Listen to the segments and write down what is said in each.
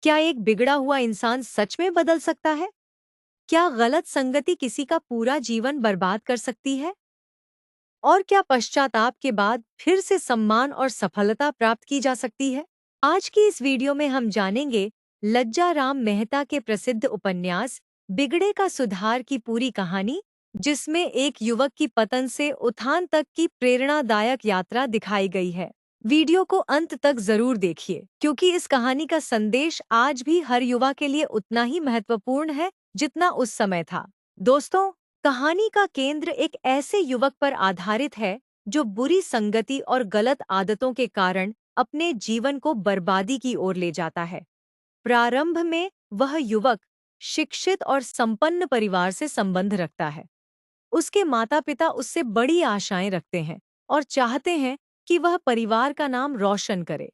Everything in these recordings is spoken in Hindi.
क्या एक बिगड़ा हुआ इंसान सच में बदल सकता है? क्या गलत संगति किसी का पूरा जीवन बर्बाद कर सकती है? और क्या पश्चाताप के बाद फिर से सम्मान और सफलता प्राप्त की जा सकती है? आज की इस वीडियो में हम जानेंगे लज्जा राम मेहता के प्रसिद्ध उपन्यास बिगड़े का सुधार की पूरी कहानी, जिसमें एक युवक की पतन से उत्थान तक की प्रेरणादायक यात्रा दिखाई गई है। वीडियो को अंत तक जरूर देखिए, क्योंकि इस कहानी का संदेश आज भी हर युवा के लिए उतना ही महत्वपूर्ण है जितना उस समय था। दोस्तों, कहानी का केंद्र एक ऐसे युवक पर आधारित है जो बुरी संगति और गलत आदतों के कारण अपने जीवन को बर्बादी की ओर ले जाता है। प्रारंभ में वह युवक शिक्षित और संपन्न परिवार से संबंध रखता है। उसके माता-पिता उससे बड़ी आशाएं रखते हैं और चाहते हैं कि वह परिवार का नाम रोशन करे।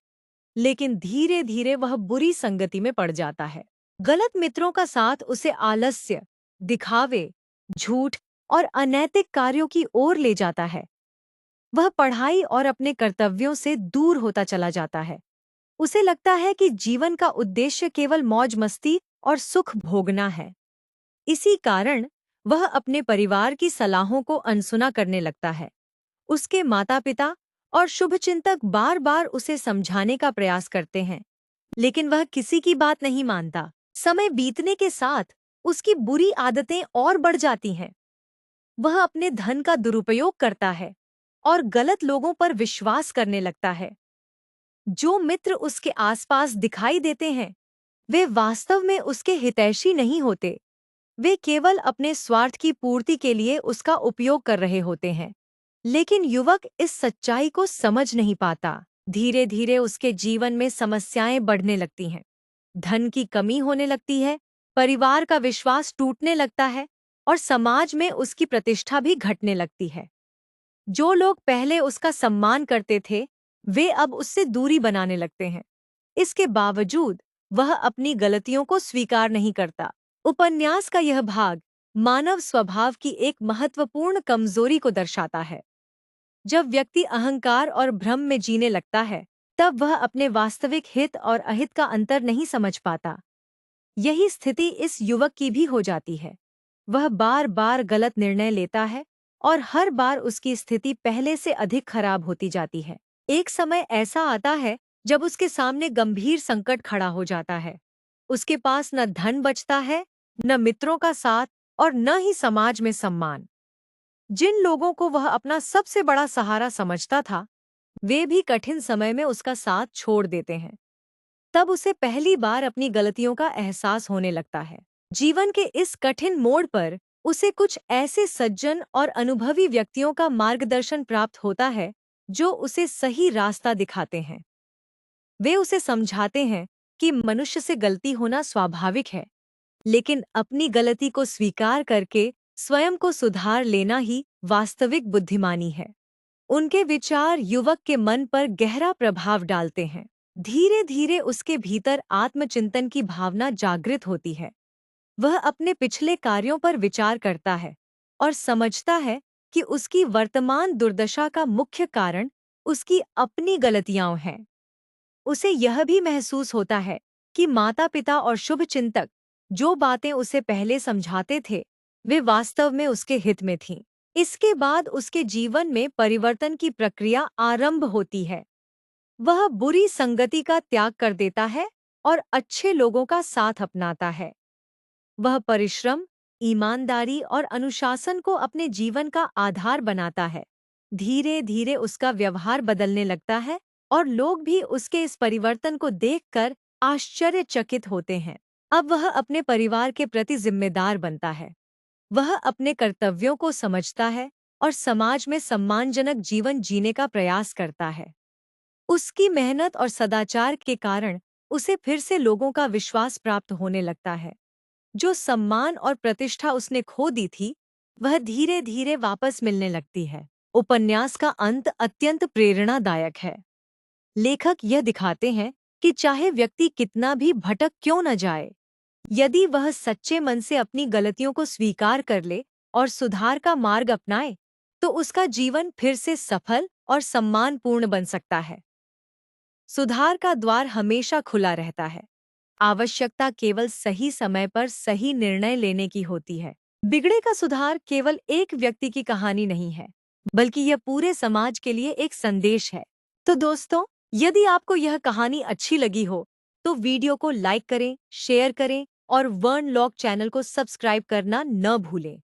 लेकिन धीरे-धीरे वह बुरी संगति में पड़ जाता है। गलत मित्रों का साथ उसे आलस्य, दिखावे, झूठ और अनैतिक कार्यों की ओर ले जाता है। वह पढ़ाई और अपने कर्तव्यों से दूर होता चला जाता है। उसे लगता है कि जीवन का उद्देश्य केवल मौज-मस्ती और सुख भोगना है। इसी कारण वह अपने परिवार की सलाहों को अनसुना करने लगता है। उसके माता-पिता और शुभचिंतक बार-बार उसे समझाने का प्रयास करते हैं, लेकिन वह किसी की बात नहीं मानता। समय बीतने के साथ उसकी बुरी आदतें और बढ़ जाती हैं। वह अपने धन का दुरुपयोग करता है और गलत लोगों पर विश्वास करने लगता है। जो मित्र उसके आसपास दिखाई देते हैं, वे वास्तव में उसके हितैषी नहीं होते। वे केवल अपने स्वार्थ की पूर्ति के लिए उसका उपयोग कर रहे होते हैं। लेकिन युवक इस सच्चाई को समझ नहीं पाता। धीरे-धीरे उसके जीवन में समस्याएं बढ़ने लगती हैं। धन की कमी होने लगती है, परिवार का विश्वास टूटने लगता है और समाज में उसकी प्रतिष्ठा भी घटने लगती है। जो लोग पहले उसका सम्मान करते थे, वे अब उससे दूरी बनाने लगते हैं। इसके बावजूद वह अपनी गलतियों को स्वीकार नहीं करता। उपन्यास का यह भाग मानव स्वभाव की एक महत्वपूर्ण कमजोरी को दर्शाता है। जब व्यक्ति अहंकार और भ्रम में जीने लगता है, तब वह अपने वास्तविक हित और अहित का अंतर नहीं समझ पाता। यही स्थिति इस युवक की भी हो जाती है। वह बार-बार गलत निर्णय लेता है और हर बार उसकी स्थिति पहले से अधिक खराब होती जाती है। एक समय ऐसा आता है जब उसके सामने गंभीर संकट खड़ा हो जाता है। उसके पास न धन बचता है, न मित्रों का साथ और न ही समाज में सम्मान। जिन लोगों को वह अपना सबसे बड़ा सहारा समझता था, वे भी कठिन समय में उसका साथ छोड़ देते हैं। तब उसे पहली बार अपनी गलतियों का एहसास होने लगता है। जीवन के इस कठिन मोड़ पर उसे कुछ ऐसे सज्जन और अनुभवी व्यक्तियों का मार्गदर्शन प्राप्त होता है जो उसे सही रास्ता दिखाते हैं। वे उसे समझाते हैं कि मनुष्य से गलती होना स्वाभाविक है, लेकिन अपनी गलती को स्वीकार करके स्वयं को सुधार लेना ही वास्तविक बुद्धिमानी है। उनके विचार युवक के मन पर गहरा प्रभाव डालते हैं। धीरे-धीरे उसके भीतर आत्मचिंतन की भावना जागृत होती है। वह अपने पिछले कार्यों पर विचार करता है और समझता है कि उसकी वर्तमान दुर्दशा का मुख्य कारण उसकी अपनी गलतियां हैं। उसे यह भी महसूस होता है कि माता-पिता और शुभचिंतक जो बातें उसे पहले समझाते थे, वे वास्तव में उसके हित में थीं। इसके बाद उसके जीवन में परिवर्तन की प्रक्रिया आरंभ होती है। वह बुरी संगति का त्याग कर देता है और अच्छे लोगों का साथ अपनाता है। वह परिश्रम, ईमानदारी और अनुशासन को अपने जीवन का आधार बनाता है। धीरे-धीरे उसका व्यवहार बदलने लगता है और लोग भी उसके इस परिवर्तन को देखकर आश्चर्यचकित होते हैं। अब वह अपने परिवार के प्रति जिम्मेदार बनता है। वह अपने कर्तव्यों को समझता है और समाज में सम्मानजनक जीवन जीने का प्रयास करता है। उसकी मेहनत और सदाचार के कारण उसे फिर से लोगों का विश्वास प्राप्त होने लगता है। जो सम्मान और प्रतिष्ठा उसने खो दी थी, वह धीरे-धीरे वापस मिलने लगती है। उपन्यास का अंत अत्यंत प्रेरणादायक है। लेखक यह दिखाते हैं कि चाहे व्यक्ति कितना भी भटक क्यों न जाए, यदि वह सच्चे मन से अपनी गलतियों को स्वीकार कर ले और सुधार का मार्ग अपनाए, तो उसका जीवन फिर से सफल और सम्मानपूर्ण बन सकता है। सुधार का द्वार हमेशा खुला रहता है। आवश्यकता केवल सही समय पर सही निर्णय लेने की होती है। बिगड़े का सुधार केवल एक व्यक्ति की कहानी नहीं है, बल्कि यह पूरे समाज के लिए एक संदेश है। तो दोस्तों, यदि आपको यह कहानी अच्छी लगी हो, तो वीडियो को लाइक करें, शेयर करें और वर्न लॉग चैनल को सब्सक्राइब करना न भूलें।